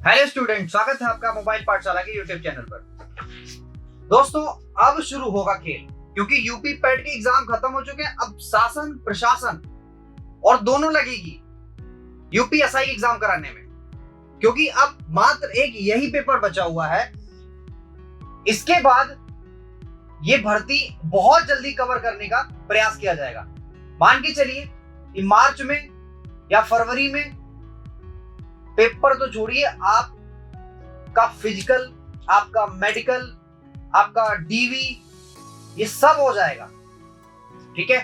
Hello student, स्वागत है आपका मोबाइल पाठशाला के यूट्यूब चैनल पर। दोस्तों, अब शुरू होगा खेल, क्योंकि यूपी पैट के एग्जाम खत्म हो चुके हैं। अब शासन प्रशासन और दोनों लगेगी यूपीएसआई एग्जाम कराने में, क्योंकि अब मात्र एक यही पेपर बचा हुआ है। इसके बाद ये भर्ती बहुत जल्दी कवर करने का प्रयास किया जाएगा। मान के चलिए मार्च में या फरवरी में पेपर तो छोड़िए, आपका फिजिकल, आपका मेडिकल, आपका डीवी, ये सब हो जाएगा। ठीक है,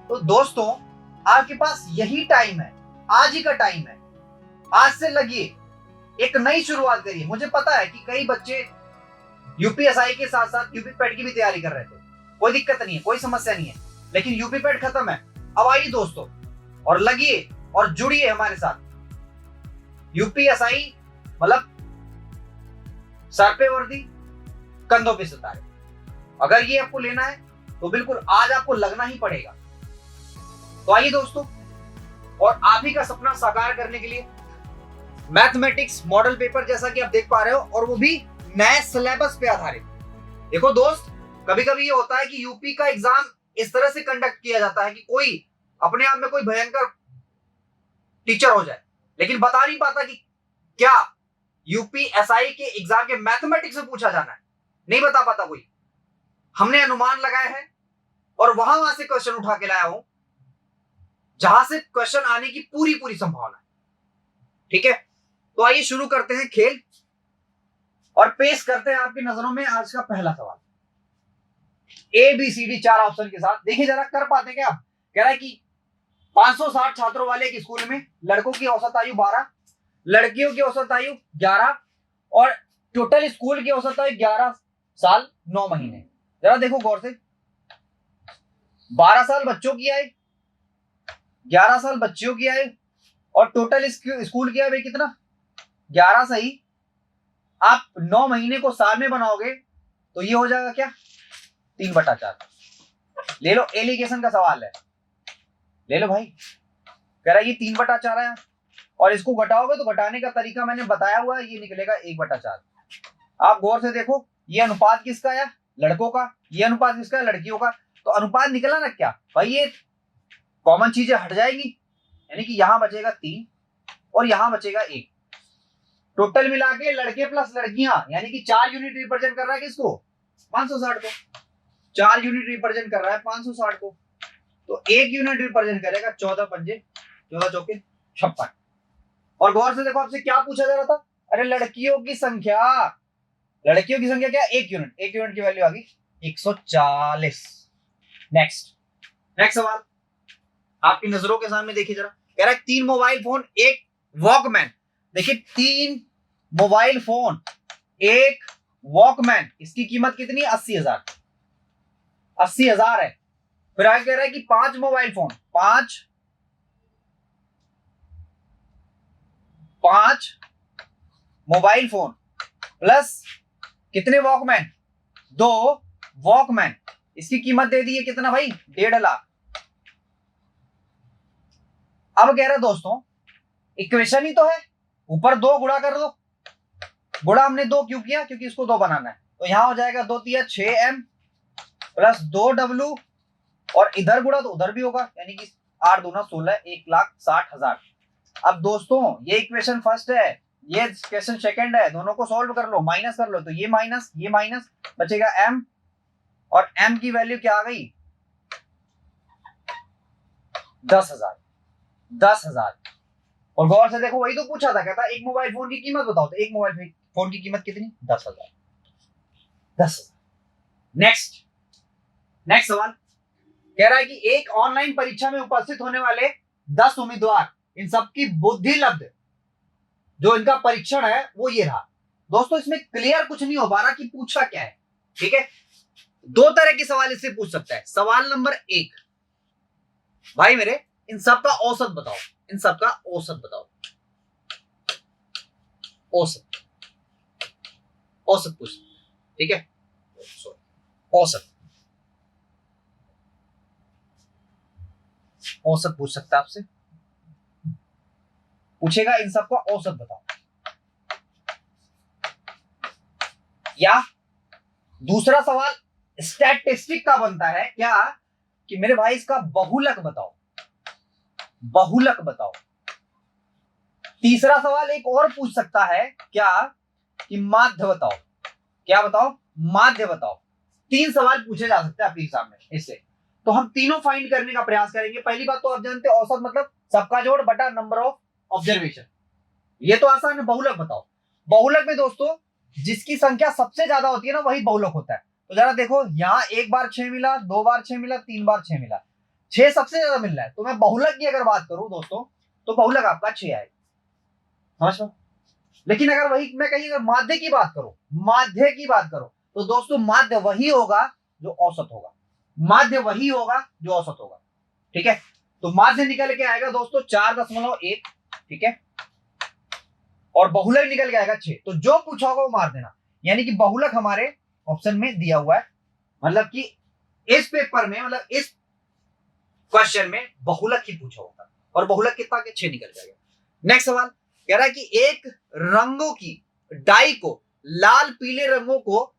तो दोस्तों आपके पास यही टाइम है, आज ही का टाइम है। आज से लगिए, एक नई शुरुआत करिए। मुझे पता है कि कई बच्चे यूपीएसआई के साथ साथ यूपी पैट की भी तैयारी कर रहे थे। कोई दिक्कत नहीं है, कोई समस्या नहीं है, लेकिन यूपी पैट खत्म है। अब आइए दोस्तों और लगिए और जुड़िए हमारे साथ। यूपीएसआई मतलब सर पे वर्दी, कंधों पे सितारे। अगर ये आपको लेना है तो बिल्कुल आज आपको लगना ही पड़ेगा। तो आइए दोस्तों, और आप ही का सपना साकार करने के लिए मैथमेटिक्स मॉडल पेपर, जैसा कि आप देख पा रहे हो, और वो भी नए सिलेबस पे आधारित। देखो दोस्त, कभी कभी ये होता है कि यूपी का एग्जाम इस तरह से कंडक्ट किया जाता है कि कोई अपने आप में कोई भयंकर टीचर हो जाए, लेकिन बता नहीं पाता कि क्या यूपीएसआई के एग्जाम के मैथमेटिक्स में पूछा जाना है, नहीं बता पाता कोई। हमने अनुमान लगाए हैं और वहां से क्वेश्चन उठा के लाया हूं जहां से क्वेश्चन आने की पूरी पूरी संभावना है। ठीक है, तो आइए शुरू करते हैं खेल और पेश करते हैं आपकी नजरों में आज का पहला सवाल। A B C D 4 option के साथ। देखिए जरा, कर पाते क्या आप? कह रहा है कि 560 छात्रों वाले एक स्कूल में लड़कों की औसत आयु 12, लड़कियों की औसत आयु 11 और टोटल स्कूल की औसत आयु 11 साल 9 महीने। जरा देखो गौर से, 12 साल बच्चों की आयु, 11 साल बच्चियों की आयु और टोटल स्कूल की आयु कितना? 11 सही। आप 9 महीने को साल में बनाओगे तो ये हो जाएगा क्या? 3/4। ले लो, एलिगेशन का सवाल है, ले लो भाई। कह रहा है ये 3/4 है और इसको घटाओगे तो घटाने का तरीका मैंने बताया हुआ है, ये निकलेगा 1/4। आप गौर से देखो, ये अनुपात किसका है? लड़कों का। ये अनुपात किसका है? लड़कियों का। तो अनुपात निकला ना क्या भाई? ये कॉमन चीजें हट जाएगी, यानी कि यहां बचेगा 3 और यहां बचेगा 1। टोटल मिला के लड़के प्लस लड़कियां, यानी कि 4 यूनिट रिप्रेजेंट कर रहा है किसको? 560 को। 4 यूनिट रिप्रेजेंट कर रहा है 560 को, तो 1 यूनिट रिप्रेजेंट करेगा 14 पंजे 14 चौके 56। और गौर से देखो, आपसे क्या पूछा जा रहा था? अरे लड़कियों की संख्या, लड़कियों की संख्या क्या? 1 यूनिट। 1 यूनिट की वैल्यू आ गई 140। नेक्स्ट सवाल आपकी नजरों के सामने देखिए जरा। कह रहा है 3 मोबाइल फोन, 1 वॉकमैन। देखिए 3 मोबाइल फोन, 1 वॉकमैन, इसकी कीमत कितनी? 80,000। 80,000 है। फिर आगे कह रहा है कि 5 mobile phone, 5 mobile phone plus कितने वॉकमैन? 2 वॉकमैन, इसकी कीमत दे दी है कितना भाई? 1.5 लाख। अब कह रहे दोस्तों, इक्वेशन ही तो है, ऊपर 2 गुणा कर दो। गुणा हमने 2 क्यों किया? क्योंकि इसको 2 बनाना है। तो यहां हो जाएगा 2 तिया 6M प्लस 2W, और इधर गुणा तो उधर भी होगा, यानी कि 8 दूना 16, 1,60,000। अब दोस्तों ये इक्वेशन फर्स्ट है, ये इक्वेशन सेकंड है, दोनों को सॉल्व कर लो, माइनस कर लो, तो ये माइनस बचेगा M, और M की वैल्यू क्या आ गई? 10,000। 10,000। और गौर से देखो, वही तो पूछा था, कहता एक मोबाइल फोन की कीमत बताओ, तो एक मोबाइल फोन की कीमत कितनी? 10,000। 10,000। नेक्स्ट सवाल कह रहा है कि एक ऑनलाइन परीक्षा में उपस्थित होने वाले 10 उम्मीदवार, इन सबकी बुद्धि लब्ध जो इनका परीक्षण है वो ये रहा। दोस्तों इसमें क्लियर कुछ नहीं हो पा रहा कि पूछा क्या है। ठीक है, 2 तरह के सवाल इससे पूछ सकता है। सवाल नंबर 1, भाई मेरे इन सब का औसत बताओ, इन सब का औसत बताओ। औसत पूछ, ठीक है, औसत पूछ सकता है आपसे, पूछेगा इन सबका औसत बताओ। या दूसरा सवाल स्टैटिस्टिक का बनता है क्या कि मेरे भाई इसका बहुलक बताओ, बहुलक बताओ। तीसरा सवाल एक और पूछ सकता है क्या कि माध्य बताओ, क्या बताओ, माध्य बताओ। 3 सवाल पूछे जा सकते हैं आपके एग्जाम में इससे। तो हम तीनों फाइंड करने का प्रयास करेंगे। पहली बात तो आप जानते हैं औसत मतलब सबका जोड़ बटा नंबर ऑफ ऑब्जर्वेशन, ये तो आसान है। बहुलक बताओ। बहुलक में दोस्तों जिसकी संख्या सबसे ज्यादा होती है ना वही बहुलक होता है। तो जरा देखो यहाँ 1 बार 6 मिला, 2 बार 6 मिला, 3 बार 6 मिला, 6 सबसे ज्यादा मिल रहा है। तो मैं बहुलक की अगर बात करूं दोस्तों तो बहुलक आपका 6 आएगा, समझ लो। लेकिन अगर वही मैं कहीं अगर माध्य की बात करूं, माध्य की बात करूं तो दोस्तों माध्य वही होगा जो औसत होगा, माध्य वही होगा जो औसत होगा। ठीक है, तो माध्य निकल के आएगा दोस्तों 4.1, ठीक है, और बहुलक निकल के आएगा 6। तो जो पूछा होगा वो मार देना, यानी कि बहुलक हमारे ऑप्शन में दिया हुआ है। मतलब कि इस पेपर में, मतलब इस क्वेश्चन में बहुलक ही पूछा होगा, और बहुलक कितना के 6 निकल जाएगा। नेक्स्ट सवाल कह रहा है कि एक रंगों की डाई को, लाल पीले रंगों को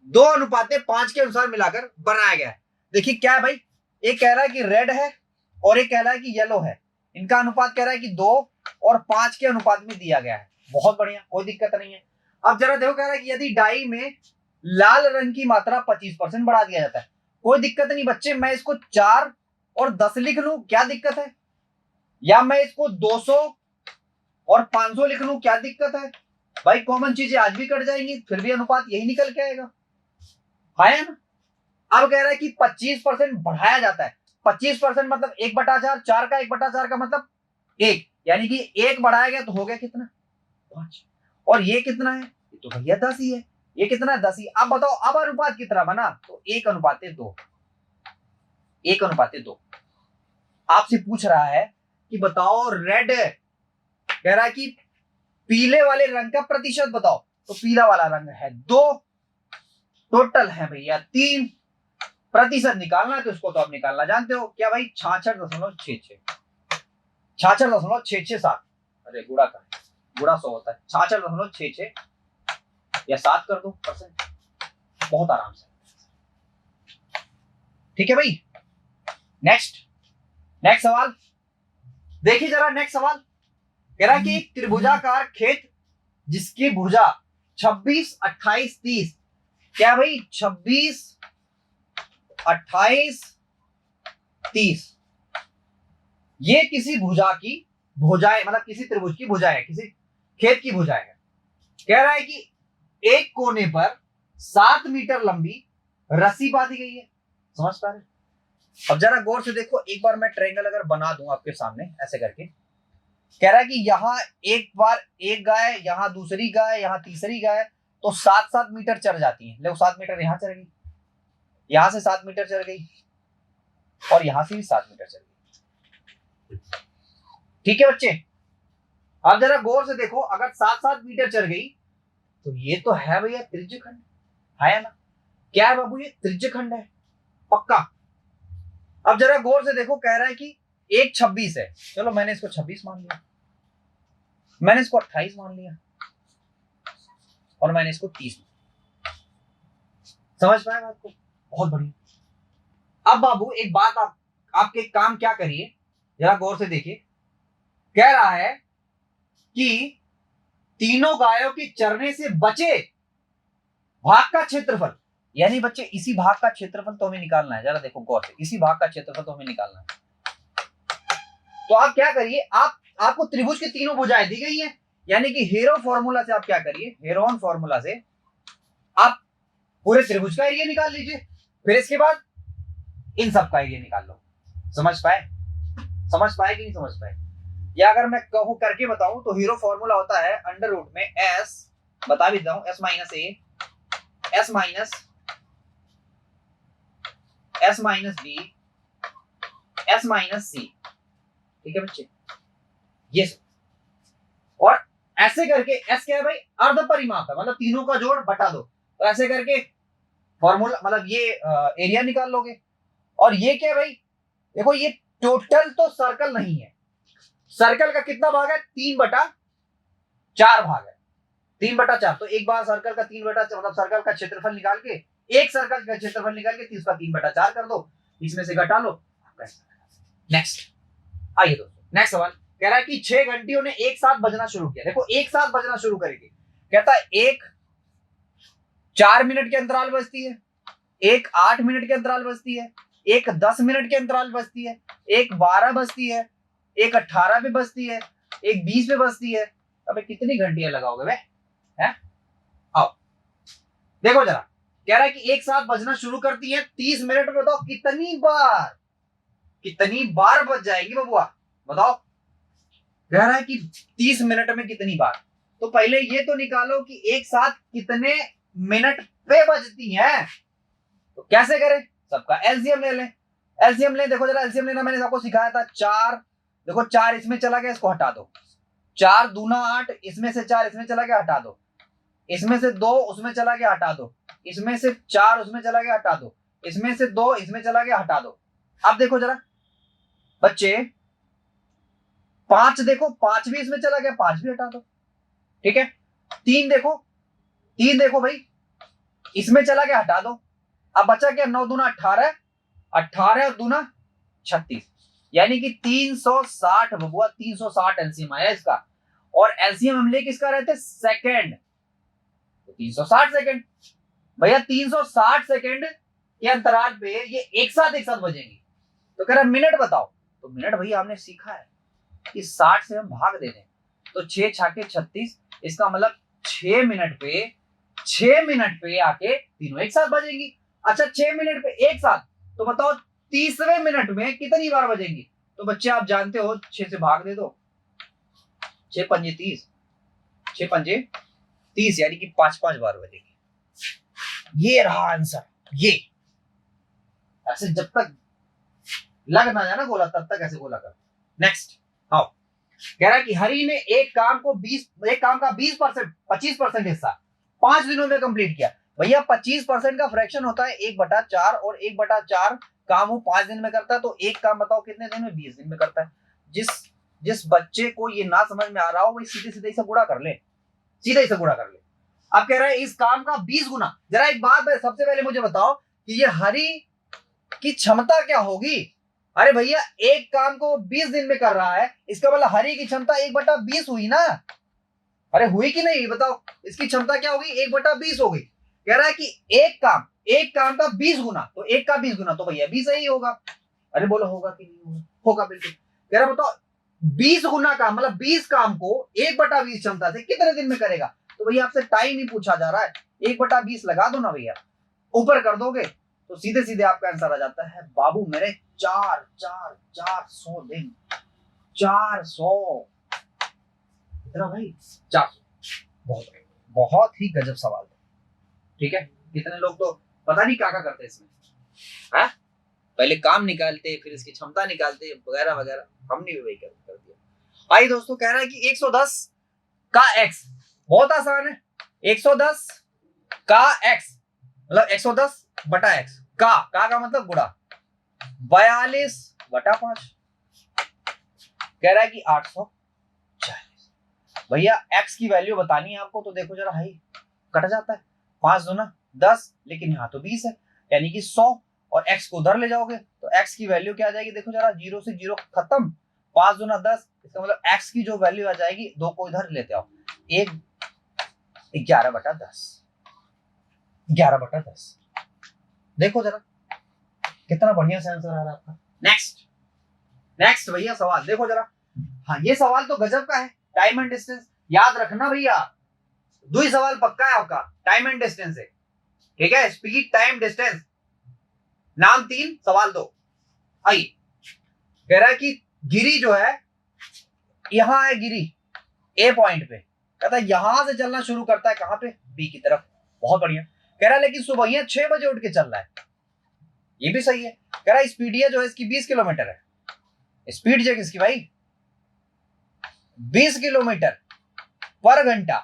2:5 के अनुसार मिलाकर बनाया गया है। देखिए क्या है भाई, एक कह रहा है कि रेड है और एक कह रहा है कि येलो है। इनका अनुपात कह रहा है कि 2 और 5 के अनुपात में दिया गया है। बहुत बढ़िया, कोई दिक्कत नहीं है। अब जरा देखो, कह रहा है कि यदि डाई में लाल रंग की मात्रा 25% बढ़ा दिया जाता है, कोई दिक्कत नहीं बच्चे, मैं इसको 4 और 10 लिख लूं, क्या दिक्कत है? या मैं इसको 200 और 500 लिख लूं, क्या दिक्कत है भाई? कॉमन चीजें आज भी कट जाएंगी, फिर भी अनुपात यही निकल के आएगा, है ना। अब कह रहा है कि 25% बढ़ाया जाता है। 25% मतलब 1/4, 4 का 1/4 का मतलब 1, यानी कि 1 बढ़ाया गया तो हो गया कितना? 5। और ये कितना है? ये तो भैया 10 ही है। ये कितना है? 10 ही। अब बताओ अब अनुपात कितना बना? तो 1:2, 1:2। आपसे पूछ रहा है कि बताओ रेड, कह रहा है कि पीले वाले रंग का प्रतिशत बताओ। तो पीला वाला रंग है 2, टोटल है भैया 3, प्रतिशत निकालना है तो इसको तो आप निकालना जानते हो क्या भाई? 66.66, 66.667। अरे गुड़ा का है, गुड़ा 100 होता है। 66.66 या 7 कर दो परसेंट, बहुत आराम से। ठीक है भाई। नेक्स्ट सवाल देखिए जरा। नेक्स्ट सवाल कह रहा है कि एक त्रिभुजाकार खेत जिसकी भुजा 26, 28, 30, क्या भाई? 26, 28, 30, ये किसी भुजा की भुजाएं, मतलब किसी त्रिभुज की भुजा है, किसी खेत की भुजा है। कह रहा है कि एक कोने पर 7 मीटर लंबी रस्सी बांधी गई है, समझ पा रहे? अब जरा गौर से देखो, एक बार मैं ट्रायंगल अगर बना दूं आपके सामने ऐसे करके, कह रहा है कि यहाँ एक बार एक गाय, यहाँ दूसरी गाय, यहाँ तीसरी गाय, तो 7-7 मीटर चढ़ जाती है। देखो 7 मीटर यहाँ चढ़ गई, यहां से 7 मीटर चढ़ गई, और यहां से भी 7 मीटर चढ़ गई। ठीक है बच्चे, अब जरा गौर से देखो, अगर 7-7 मीटर चढ़ गई तो ये तो है भैया त्रिज्यखंड, है ना? क्या है बाबू? ये त्रिज्यखंड है पक्का। अब जरा गौर से देखो, कह रहा है कि एक 26 है, चलो मैंने इसको 26 मान लिया, मैंने इसको 28 मान लिया, और मैंने इसको 30 मान। समझ पाए बात को? बहुत बढ़िया। अब बाबू एक बात, आपके काम क्या करिए, जरा गौर से देखिए। कह रहा है कि तीनों गायों के चरने से बचे भाग का क्षेत्रफल, यानी बच्चे इसी भाग का क्षेत्रफल तो हमें निकालना है। जरा देखो गौर से, इसी भाग का क्षेत्रफल तो हमें निकालना है। तो आप क्या करिए, आपको त्रिभुज की तीनों भुजाएं दी गई है, यानी कि हेरो फॉर्मूला से आप क्या करिए, हेरोन फॉर्मूला से आप पूरे त्रिभुज का एरिया निकाल लीजिए, फिर इसके बाद इन सब का एरिया निकाल लो। समझ पाए? समझ पाए कि नहीं समझ पाए? या अगर मैं कहूं करके बताऊं तो हीरो फॉर्मूला होता है अंडर रूट में एस, बता भी दूं, S minus A, S minus B, S minus C. ठीक है बच्चे, ये और ऐसे करके एस क्या है भाई? अर्ध परिमाप है, मतलब तीनों का जोड़ बटा दो, तो ऐसे करके फॉर्मूला, मतलब ये एरिया निकाल लोगे। और ये क्या है भाई? देखो ये टोटल तो सर्कल नहीं है, सर्कल का कितना भाग है? 3/4 भाग है, 3/4। तो एक बार सर्कल का 3/4 मतलब सर्कल का क्षेत्रफल निकाल के, एक सर्कल का क्षेत्रफल निकाल के 30 का 3/4 कर दो, इसमें से घटा लो। नेक्स्ट आइए दोस्तों, नेक्स्ट सवाल कह रहा है कि 6 घंटियों ने एक साथ बजना शुरू किया। देखो एक साथ बजना शुरू करेंगे, कहता है एक 4 मिनट के अंतराल बजती है, एक 8 मिनट के अंतराल बजती है, एक 10 मिनट के अंतराल बजती है, एक 12 बजती है, एक 18 पे बजती है, एक 20 पे बजती है। अबे कितनी घंटियां लगाओगे बे? हैं? आओ देखो जरा, कह रहा है कि एक साथ बजना शुरू करती है 30 मिनट में, बताओ कितनी बार बज जाएगी बबुआ, बताओ। कह रहा है कि 30 मिनट में कितनी बार। तो पहले ये तो निकालो कि एक साथ कितने मिनट पे बजती हैं। तो कैसे करें, सबका एलसीएम ले लें। एलसीएम लें, देखो जरा एलसीएम लेना मैंने आपको सिखाया था। 4, देखो 4 इसमें चला गया, इसको हटा दो। 4 दूना 8, इसमें से 4 इसमें चला गया, हटा दो। इसमें से 2 उसमें चला गया, हटा दो। इसमें से 4 उसमें चला गया, हटा दो। इसमें से 2 इसमें चला गया, हटा दो। अब देखो जरा बच्चे, 5 देखो, 5 भी इसमें चला गया, 5 भी हटा दो। ठीक है, 3 देखो, 3 देखो भाई, इसमें चला गया, हटा दो। अब बचा क्या, 9 दूना 18, 18 और दूना 36, यानी कि 360 बबुआ, 360 एलसीएम आया इसका। और एलसीएम हम ले किसका रहते, सेकंड, तो 360 सेकंड। भैया 360 सेकंड के अंतराल पे ये एक साथ बजेंगी। तो कह रहा मिनट बताओ, तो मिनट भैया हमने सीखा है कि 60 से हम भाग दे दें, तो 6 छाके 36, इसका मतलब 6 मिनट पे आके तीनों एक साथ बजेंगी। अच्छा 6 मिनट पे एक साथ, तो बताओ 30वें मिनट में कितनी बार बजेंगी। तो बच्चे आप जानते हो, 6 से भाग दे दो, 6 पंजे 30, 6 पंजे 30, यानी कि 5 बार बजेगी। ये रहा आंसर। ये ऐसे जब तक लग ना जाए ना गोला, तब तक ऐसे गोला कर। नेक्स्ट आओ, कह रहा है कि हरि ने एक काम का 25% हिस्सा 5 दिनों में कंप्लीट किया। भैया 25% का फ्रैक्शन होता है 1/4, और 1/4 काम वो 5 दिन में करता है, तो एक काम बताओ कितने दिन में, 20 दिन में करता है। जिस बच्चे को ये ना समझ में आ रहा हो, वही सीधे सीधे से गुणा कर ले, सीधे से गुणा कर ले। अब कह रहा है इस काम का 20 गुना। जरा एक बात सबसे पहले मुझे बताओ कि ये हरि की क्षमता क्या होगी। अरे भैया एक काम को 20 दिन में कर रहा है, इसका मतलब हरि की क्षमता 1/20 हुई ना। अरे हुई कि नहीं बताओ, इसकी क्षमता क्या होगी, 1/20 हो गई। कह रहा है कि एक काम का 20 गुना, तो एक का 20 गुना, तो भैया 20 ही होगा। अरे बोलो होगा कि नहीं होगा, होगा बिल्कुल। कह रहा बताओ 20 गुना का मतलब 20 काम को 1/20 क्षमता से कितने दिन में करेगा। तो भैया आपसे टाइम ही पूछा जा रहा है, 1/20 लगा दो ना भैया, ऊपर कर दोगे तो सीधे सीधे आपका आंसर आ जाता है बाबू मेरे 400 दिन, 400 कितना भाई, 400। बहुत ही गजब सवाल था। ठीक है, कितने लोग तो पता नहीं क्या करते इसमें, है पहले काम निकालते फिर इसकी क्षमता निकालते वगैरह वगैरह, हमने भी वही कर दिया। आइए दोस्तों, कह रहा है कि 110 का x, बहुत आसान है। 110 का x मतलब 110/x का मतलब गुणा 42/5, कह रहा है कि 840। भैया x की वैल्यू बतानी है आपको, तो देखो जरा हाई कट जाता है, 5 दूना 10, लेकिन यहाँ तो 20 है, यानी कि 100, और x को उधर ले जाओगे तो x की वैल्यू क्या आ जाएगी, देखो जरा 0 से 0 खत्म, 5 दूना 10, इसका मतलब x की जो वैल्यू आ जाएगी, 2 को इधर लेते आओ, 11/10, 11/10। देखो जरा कितना बढ़िया से आंसर आ रहा है आपका। नेक्स्ट भैया सवाल देखो जरा। हाँ ये सवाल तो गजब का है, टाइम एंड डिस्टेंस याद रखना भैया, 2 ही सवाल पक्का है आपका, टाइम एंड डिस्टेंस है। ठीक है, स्पीड टाइम डिस्टेंस, नाम 3 सवाल 2। आइए, कह रहा है कि गिरी जो है, यहां है गिरी ए पॉइंट पे, कहता है यहां से चलना शुरू करता है कहां पे, बी की तरफ। बहुत बढ़िया। कह रहा है लेकिन सुबह 6 बजे उठ के चल रहा है, ये भी सही है। कह रहा है स्पीड जो है इसकी 20 किलोमीटर है, स्पीड जो किसकी भाई 20 किलोमीटर पर घंटा,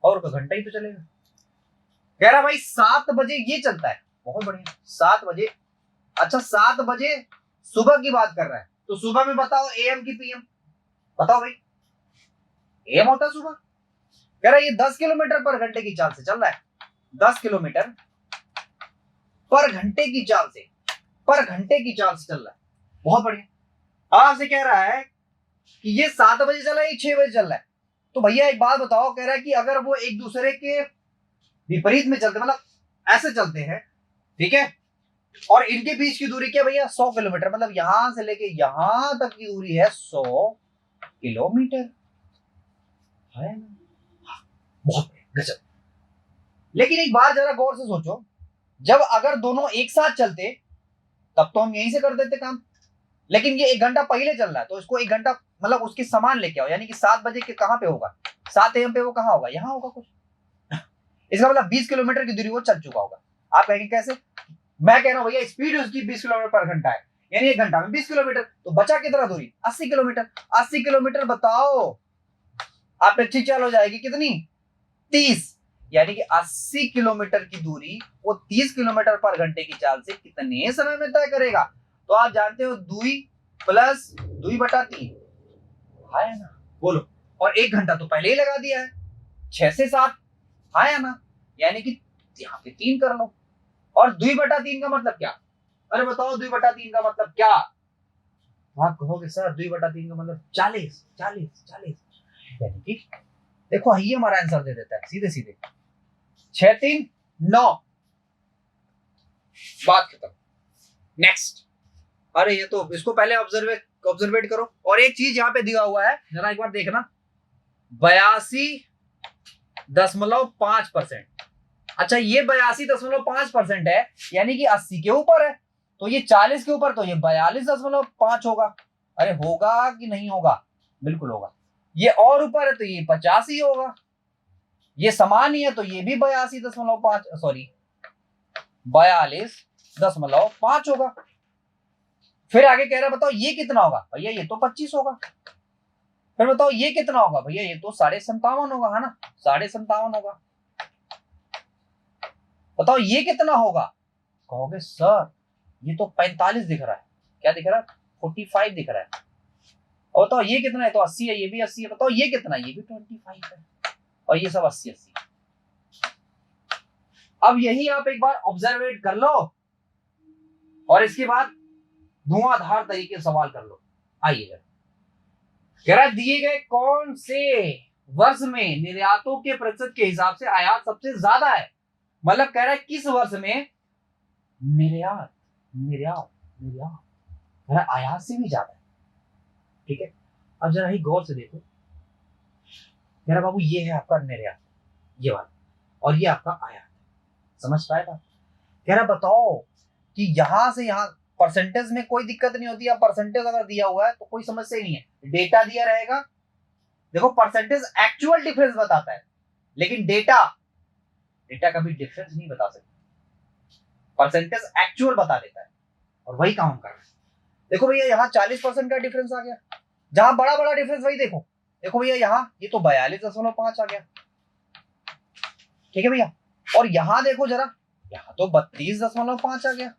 और का घंटा ही तो चलेगा। कह रहा भाई 7 बजे ये चलता है, बहुत बढ़िया 7 बजे। अच्छा 7 बजे सुबह की बात कर रहा है, तो सुबह में बताओ एएम की पीएम, बताओ भाई, एएम होता है सुबह, कह रहा है ये 10 किलोमीटर पर घंटे की चाल से चल रहा है, 10 किलोमीटर पर घंटे की चाल से, पर घंटे की चाल से चल रहा है। बहुत बढ़िया। आपसे कह रहा है कि ये 7 बजे चला है, ये 6 बजे चल रहा है। तो भैया एक बात बताओ, कह रहा है कि अगर वो एक दूसरे के विपरीत में चलते, मतलब ऐसे चलते हैं, ठीक है, और इनके बीच की दूरी क्या भैया, 100 किलोमीटर, मतलब यहां से लेके यहां तक की दूरी है 100 किलोमीटर, है ना? बहुत गजब। लेकिन एक बार जरा गौर से सोचो, जब अगर दोनों एक साथ चलते तब तो हम यहीं से कर देते काम, लेकिन ये 1 घंटा पहले चल रहा है, तो इसको 1 घंटा मतलब उसके समान लेके आओ, यानी कि 7 बजे के कहां पे होगा, 7 AM पे वो कहां होगा, यहां होगा कुछ। इसका मतलब 20 किलोमीटर की दूरी वो चल चुका होगा। आप कहेंगे कैसे? मैं कह रहा हूं भैया स्पीड उसकी 20 किलोमीटर पर घंटा है, यानी 1 घंटा में 20 किलोमीटर, तो बचा कितना दूरी, 80 किलोमीटर। 80 किलोमीटर बताओ, आप अच्छी चाल हो जाएगी कितनी, 30, यानी कि 80 किलोमीटर की दूरी वो 30 किलोमीटर पर घंटे की चाल से कितने समय में तय करेगा? तो आप जानते हो, 2 प्लस 2/3 है ना, बोलो। और 1 घंटा तो पहले ही लगा दिया है, 6 से 7 है ना, यानी कि यहाँ पे 3 कर लो। और 2/3 का मतलब क्या? अरे बताओ 2/3 का मतलब क्या? आप कहोगे सर 2/3 का मतलब 40, 40, 40, यानी कि देखो ये हमारा आंसर दे देता है सीधे सीधे, 6, 3, 9, बात खत्म। नेक्स्ट। अरे ये तो, इसको पहले ऑब्जर्वेट करो। और एक चीज यहाँ पे दिया हुआ है, जरा एक बार देखना, 82.5%। अच्छा ये 82.5% है, यानी कि 80 के ऊपर है, तो ये 40 के ऊपर, तो ये 42.5 होगा। अरे होगा कि नहीं होगा? बिल्कुल होगा। ये और ऊपर है तो ये 50 ही होगा, ये समान ही है तो ये भी 82.5, सॉरी 42.5 होगा। फिर आगे कह रहा है बताओ ये कितना होगा, भैया ये तो 25 होगा। फिर बताओ ये कितना होगा, भैया ये तो 57.5 होगा, है ना, 57.5 होगा। बताओ ये कितना होगा, कहोगे सर ये तो 45 दिख रहा है, क्या दिख रहा है, 45 दिख रहा है। और बताओ ये कितना है, तो 80 है, ये भी 80 है। बताओ ये कितना है, ये भी 25 है, और ये सब 80-80। अब यही आप एक बार ऑब्जर्वेट कर लो और इसके बाद धुआंधार तरीके से सवाल कर लो। आइए, कह रहा है दिए गए कौन से वर्ष में निर्यातों के प्रतिशत के हिसाब से आयात सबसे ज्यादा है, मतलब कह रहा है किस वर्ष में निर्यात निर्यात निर्यात कह रहा है आयात से भी ज्यादा है। ठीक है, अब जरा ही गौर से देखो, कह रहा बाबू ये है आपका निर्यात, ये वाला, और ये आपका आयात, समझ पाएगा? कह रहा बताओ कि यहां से यहां परसेंटेज में कोई दिक्कत नहीं होती है, परसेंटेज अगर दिया हुआ है तो कोई समस्या ही नहीं है, डेटा दिया रहेगा। देखो परसेंटेज एक्चुअल डिफरेंस बताता है, लेकिन डेटा कभी डिफरेंस नहीं बता सकता, परसेंटेज एक्चुअल बता देता है, और वही काम कर रहा है। देखो भैया यहाँ 40% का डिफरेंस आ गया, जहां बड़ा बड़ा डिफरेंस वही देखो, देखो भैया यहाँ ये तो 42.5 आ गया, ठीक है भैया। और यहां देखो जरा, यहाँ तो 32.5 आ गया।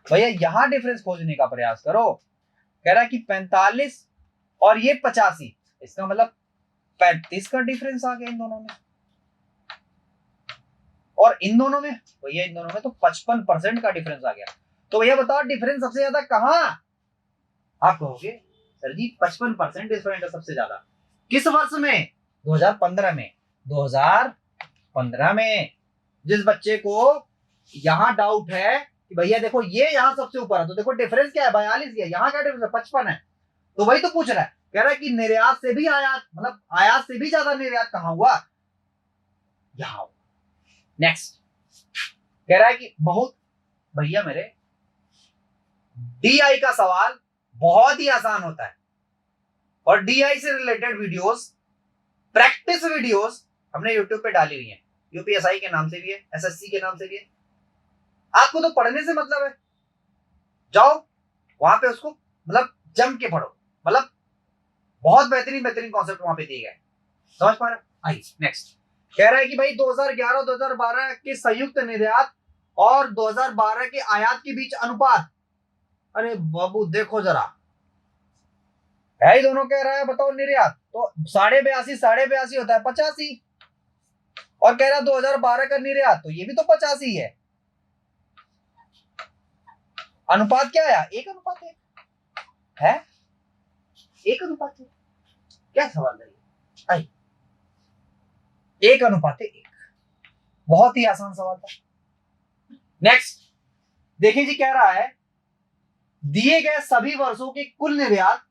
भैया यहां डिफरेंस खोजने का प्रयास करो, कह रहा है कि 45 और ये 85, इसका मतलब 35 का डिफरेंस आ गया इन दोनों में, और इन दोनों में, भैया इन दोनों में तो 55% का डिफरेंस आ गया। तो भैया बताओ डिफरेंस सबसे ज्यादा कहां? आप कहोगे सर जी 55% डिफरेंस है सबसे ज्यादा, किस वर्ष में? 2015 में। 2015 में। जिस बच्चे को यहां डाउट है कि भैया देखो ये यहां सबसे ऊपर है, तो देखो डिफरेंस क्या है, 42 है, यहां क्या डिफरेंस है, 55 है, तो वही तो पूछ रहा है, कह रहा है कि निर्यात से भी आयात, मतलब आयात से भी ज्यादा निर्यात कहां हुआ, यहां। नेक्स्ट, कह रहा है कि बहुत, भैया मेरे डीआई का सवाल बहुत ही आसान होता है, और डीआई से रिलेटेड वीडियोस, प्रैक्टिस वीडियोस हमने यूट्यूब पे डाली हुई है, यूपीएसआई के नाम से भी है, एसएससी के नाम से भी है। आपको तो पढ़ने से मतलब है, जाओ वहां पे उसको मतलब जम के पढ़ो, मतलब बहुत बेहतरीन बेहतरीन कॉन्सेप्ट वहां पे दिए गए, समझ पा रहे? आइए नेक्स्ट, कह रहा है कि भाई 2011-2012 के संयुक्त निर्यात और 2012 के आयात के बीच अनुपात। अरे बाबू देखो जरा, है ही दोनों कह रहा है, बताओ निर्यात तो 82.5 होता है 85, और कह रहा है 2012 का निर्यात तो ये भी तो 85 अनुपात क्या आया? 1:1 है, 1:1। क्या सवाल है? 1:1। बहुत ही आसान सवाल था। नेक्स्ट देखिए जी, कह रहा है दिए गए सभी वर्षों के कुल निर्यात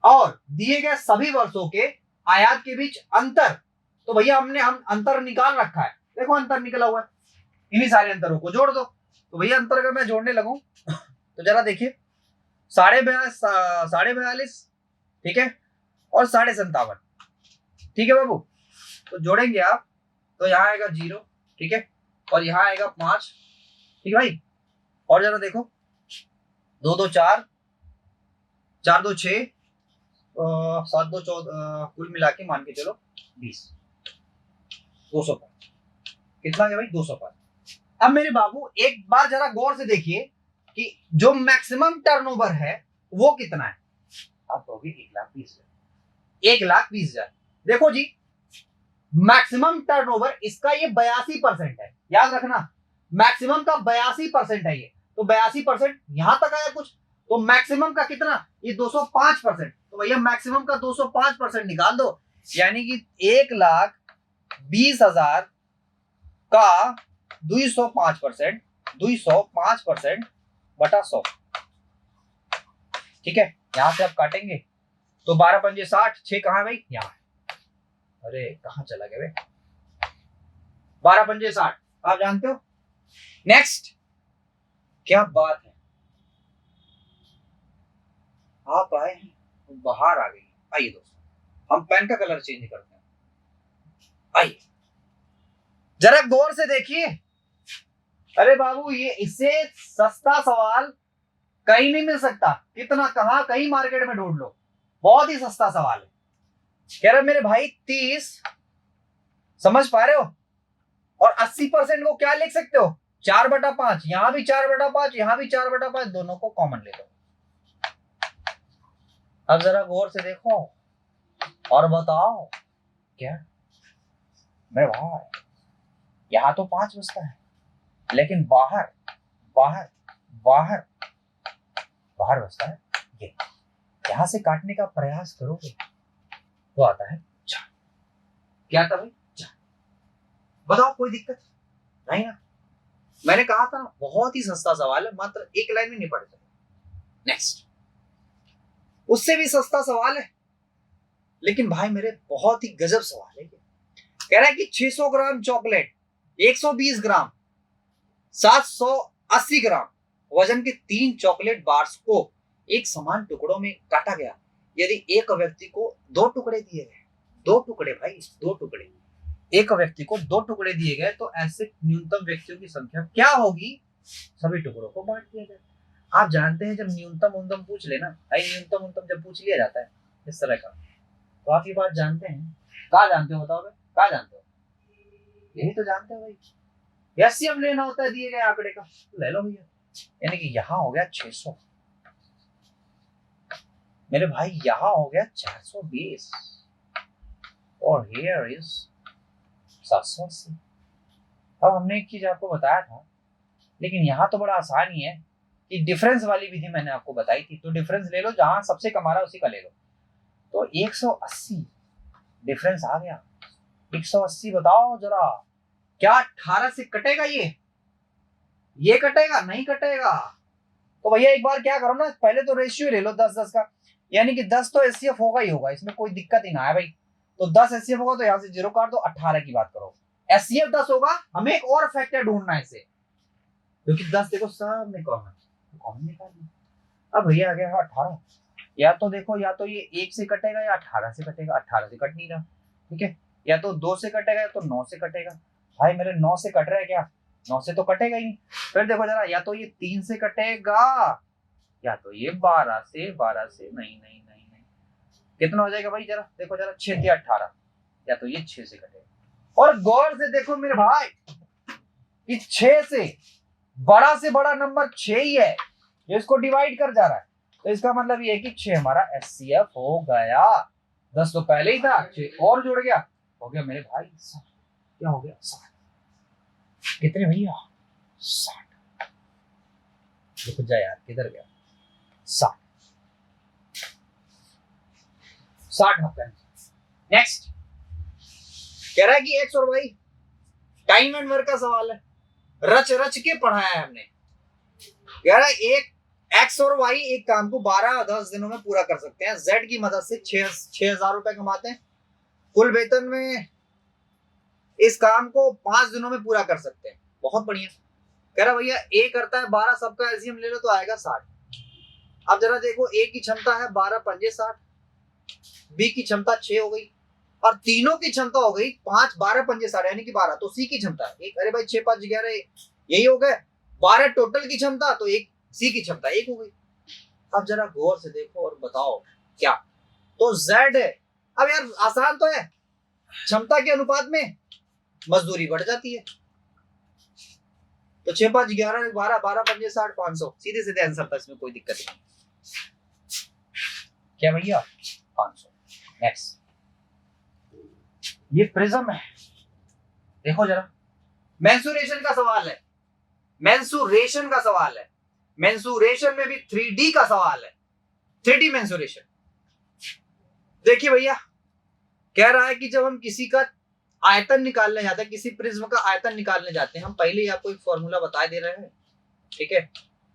और दिए गए सभी वर्षों के आयात के बीच अंतर। तो भैया हम अंतर निकाल रखा है, देखो अंतर निकला हुआ है, इन्हीं सारे अंतरों को जोड़ दो। तो भैया अंतर अगर मैं जोड़ने लगूं तो जरा देखिए, 42.5, ठीक है, और 57.5, ठीक है बाबू। तो जोड़ेंगे आप तो यहाँ आएगा 0, ठीक है, और यहाँ आएगा 5, ठीक है भाई। और जरा देखो 2 2 4, 4 2 6, 7 2 14, कुल मिला के मान के चलो 20, 205। कितना गया भाई? 205। अब मेरे बाबू एक बार जरा गौर से देखिए कि जो मैक्सिमम टर्नओवर है वो कितना है। आप कहोगे 1,20,000, 1,20,000। देखो जी, मैक्सिमम टर्नओवर इसका ये 82% है, याद रखना, मैक्सिमम का 82% है ये। तो 82% यहां तक आया कुछ, तो मैक्सिमम का कितना? ये 205%। तो भैया मैक्सिमम का 205% निकाल दो, यानी कि 1,20,000 का 205%, 205% बटा 100, ठीक है। यहां से आप काटेंगे तो 12 पंजे 60, 6 कहां है भाई? यहां। अरे कहां चला गया भाई? 12 पंजे 60, आप जानते हो। नेक्स्ट, क्या बात है, आप आए हैं बाहर आ गई। आइए दोस्तों, हम पेन का कलर चेंज करते हैं। आइए जरा गौर से देखिए। अरे बाबू ये इससे सस्ता सवाल कहीं नहीं मिल सकता। कितना, कहां, कहीं मार्केट में ढूंढ लो, बहुत ही सस्ता सवाल है। कह रहे मेरे भाई 30, समझ पा रहे हो, और 80% को क्या लिख सकते हो? 4/5, यहां भी 4/5, यहां भी 4/5, दोनों को कॉमन ले लो। अब जरा गौर से देखो और बताओ क्या मेरे भाई, यहां तो 5 बचता है, लेकिन बाहर बाहर बाहर बाहर बचता है ये। यहां से काटने का प्रयास करोगे तो आता है 4। क्या आता भाई? 4। बताओ कोई दिक्कत नहीं ना? मैंने कहा था ना, बहुत ही सस्ता सवाल है, मात्र एक लाइन में निपट जाए। नेक्स्ट, उससे भी सस्ता सवाल है, लेकिन भाई मेरे बहुत ही गजब सवाल है। कह रहा है कि 600 ग्राम चॉकलेट, 120 ग्राम, 780 ग्राम वजन के 3 चॉकलेट बार्स को एक समान टुकड़ों में काटा गया। यदि एक व्यक्ति को 2 टुकड़े दिए गए, 2 टुकड़े भाई, 2 टुकड़े, एक व्यक्ति को 2 टुकड़े दिए गए, तो ऐसे न्यूनतम व्यक्तियों की संख्या क्या होगी? सभी टुकड़ों को बांट दिया जाए। आप जानते हैं जब न्यूनतम उन्नतम पूछ लेना, न्यूनतम उन्नतम जब पूछ लिया जाता है इस तरह का, तो आप ये बात जानते हैं। कहा जानते हो? बताओ भाई, कहा जानते हो? यही तो जानते हो भाई, एलसीएम लेना होता है दिए गए आंकड़े का, ले लो भैया। यानी कि यहां हो गया 600, मेरे भाई यहां हो गया 420, और हियर इज 780। अब हमने एक चीज आपको बताया था, लेकिन यहाँ तो बड़ा आसान ही है कि डिफरेंस वाली विधि मैंने आपको बताई थी। तो डिफरेंस ले लो, जहां सबसे कम आ रहा है उसी का ले लो। तो 180 डिफरेंस आ गया। 180 बताओ जरा, क्या 18 से कटेगा? ये कटेगा? नहीं कटेगा। तो भैया एक बार क्या करो ना, पहले तो रेशियो ले लो 10-10 का, यानी कि 10 तो एचसीएफ होगा ही होगा, इसमें कोई दिक्कत ही ना है भाई। तो 10 एचसीएफ होगा तो यहाँ से 0 काट दो, 18 की बात करो। एचसीएफ 10 होगा, हमें एक और फैक्टर ढूंढना है इसे, क्योंकि 10 देखो सब में कॉमन, कॉमन निकाल। अब भैया आ गया 18। या तो देखो, या तो ये 1 से कटेगा या 18 से कटेगा। 18 से कट नहीं रहा, ठीक है। या तो 2 से कटेगा या तो 9 से कटेगा। भाई मेरे 9 से कट रहा है क्या? 9 से तो कटेगा ही नहीं। फिर देखो जरा, या तो ये 3 से कटेगा या तो ये 12 से। 12 से नहीं नहीं नहीं नहीं, कितना हो जाएगा भाई? जरा देखो जरा, 6 या 18, या तो ये 6 से कटेगा। और गौर से देखो मेरे भाई, कि 6 से बड़ा नंबर 6 ही है, ये इसको डिवाइड कर जा रहा है। तो इसका मतलब ये है कि 6 हमारा HCF हो गया। 10 तो पहले ही था, 6 और जुड़ गया, हो गया मेरे भाई 60। क्या हो गया? 60। कितने भैया? 60। रुक जा यार, किधर गया? 60। 60 आपका। नेक्स्ट कह रहा है कि एक्स और वाई टाइम एंड वर्क का सवाल है, रच रच के पढ़ाया है हमने। कह रहा है एक एक्स और वाई एक काम को 12-10 दिनों में पूरा कर सकते हैं, जेड की मदद से 6,000 रुपए कमाते हैं, कुल वेतन में इस काम को 5 दिनों में पूरा कर सकते हैं। बहुत बढ़िया। कह रहा भैया ए करता है 12, सबका एलसीएम ले लो तो आएगा 60। अब जरा देखो, ए की क्षमता है 12 पंजे 60, बी की क्षमता 6 हो गई, और तीनों की क्षमता हो गई 5, 12 पंजे 60 यानी कि 12। तो सी की क्षमता है एक। अरे भाई 6 5 11 यही हो गए 12 टोटल की क्षमता, तो एक सी की क्षमता 1 हो गई। अब जरा गौर से देखो और बताओ क्या? तो जेड है। अब यार आसान तो है, क्षमता के अनुपात में मजदूरी बढ़ जाती है। तो 6 5 11 12 12 पंजे 60 500 सीधे सीधे आंसर था, इसमें कोई दिक्कत नहीं। क्या भैया? 500। नेक्स्ट, ये प्रिज्म है, देखो जरा। मेंसुरेशन का सवाल है, मेंसुरेशन का सवाल है। मेंसुरेशन में भी 3D का सवाल है, 3D मेंसुरेशन। देखिए भैया, कह रहा है कि जब हम किसी का आयतन निकालने जाते हैं, किसी प्रिज्म का आयतन निकालने जाते हैं, हम पहले ही आपको एक फॉर्मूला बता दे रहे हैं, ठीक है,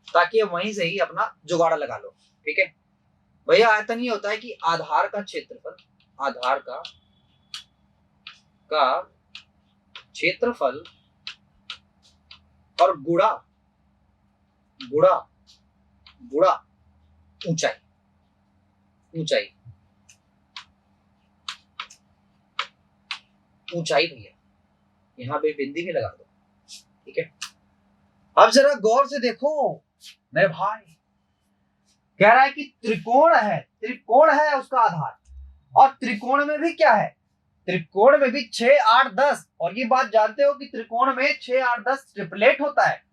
ताकि हम वहीं से ही अपना जुगाड़ लगा लो। ठीक है भैया, आयतन ये होता है कि आधार का क्षेत्रफल, आधार का क्षेत्रफल और गुणा गुणा गुणा ऊंचाई, ऊंचाई ऊंचाई भैया, यहां पे बिंदी भी लगा दो। ठीक है, अब जरा गौर से देखो मेरे भाई, कह रहा है कि त्रिकोण है, त्रिकोण है उसका आधार, और त्रिकोण में भी क्या है? त्रिकोण में भी 6 8 10। और ये बात जानते हो कि त्रिकोण में 6 8 10 ट्रिपलेट होता है।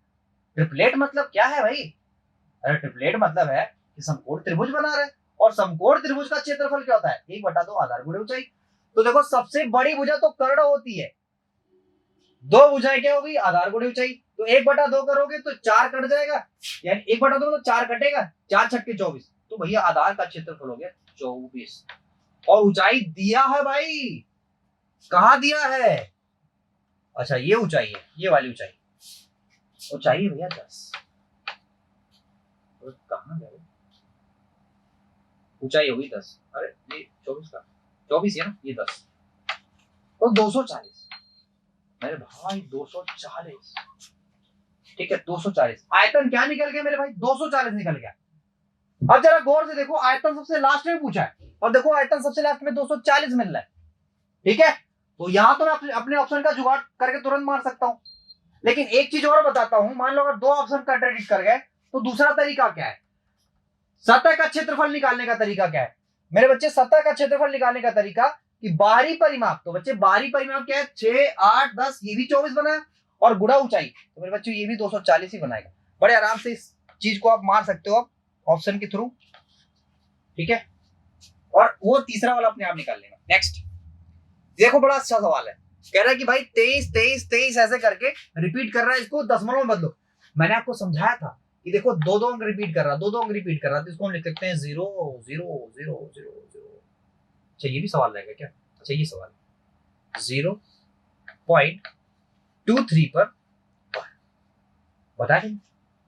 ट्रिपलेट मतलब क्या है भाई? अरे ट्रिपलेट मतलब है कि समकोण त्रिभुज बना रहे, और समकोण त्रिभुज का क्षेत्रफल क्या होता है? 1/2 आधार गुणे ऊंचाई। तो देखो, सबसे बड़ी भुजा तो कर्ण होती है, 2 भुजाएं क्या होगी? आधार गुणे ऊंचाई। तो 1/2 करोगे तो 4 कट जाएगा, यानी 1/2 तो 4 कटेगा, 4 छक्के 24। तो भैया आधार का क्षेत्रफल हो गया 24, और ऊंचाई दिया है भाई, कहां दिया है? अच्छा ये ऊंचाई है, ये वाली ऊंचाई, ऊंचाई भैया 10। तो कहां गए? ऊंचाई होगी 10, अरे ये 24 का 24 है ना, ये 10, तो 240 मेरे भाई, 240। ठीक है 240। आयतन क्या निकल गया मेरे भाई? 240 निकल गया। अब जरा गौर से देखो, आयतन सबसे लास्ट में पूछा है, और देखो आयतन सबसे लास्ट में 240 मिल रहा है। ठीक है, तो यहां तो मैं अपने ऑप्शन का जुगाड़ करके तुरंत मार सकता हूं, लेकिन एक चीज और बताता हूं। मान लो अगर 2 ऑप्शन कंट्राडिक्ट कर गए, तो दूसरा तरीका क्या है? सतह का क्षेत्रफल निकालने का तरीका क्या है मेरे बच्चे? सतह का क्षेत्रफल निकालने का तरीका कि बाहरी परिमाप, तो बच्चे बाहरी परिमाप क्या है? 6 8 10, ये भी 24 बना है, और गुणा ऊंचाई, तो मेरे बच्चों ये भी 240 ही बनाएगा। बड़े आराम से इस चीज को आप मार सकते हो, आप ऑप्शन के थ्रू। ठीक है, और वो तीसरा वाला अपने आप निकाल लेगा। नेक्स्ट देखो, बड़ा अच्छा सवाल है। कह रहा है कि भाई 23 23 23 ऐसे करके रिपीट कर रहा है, इसको दशमलव में बदलो। मैंने आपको समझाया था कि देखो 2 अंक रिपीट कर रहा, 2 अंक रिपीट कर रहा, तो इसको हम लिख सकते हैं 0 0 0 0 0। अच्छा ये भी सवाल रहेगा क्या? अच्छा ये सवाल 0.23 पर बता दें।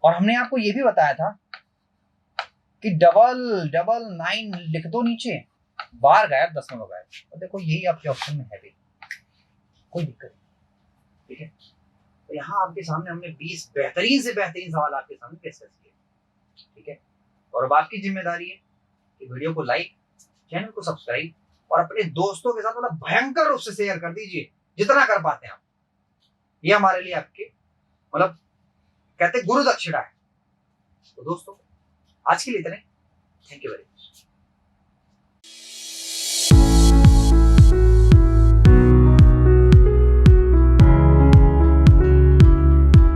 और हमने आपको ये भी बताया था कि डबल 9 लिख दो नीचे, बार गायब दशमलव गायब, और देखो यही आपके ऑप्शन में है भी, कोई दिक्कत नहीं। ठीक है, तो यहाँ आपके सामने हमने 20 बेहतरीन से बेहतरीन सवाल आपके सामने पेश किए। ठीक है, और अब आपकी जिम्मेदारी है कि वीडियो को लाइक, चैनल को सब्सक्राइब, और अपने दोस्तों के साथ मतलब भयंकर रूप से शेयर कर दीजिए, जितना कर पाते हैं आप। ये हमारे लिए आपके मतलब कहते गुरु दक्षिणा है। तो दोस्तों आज के लिए इतने, थैंक यू वेरी मच।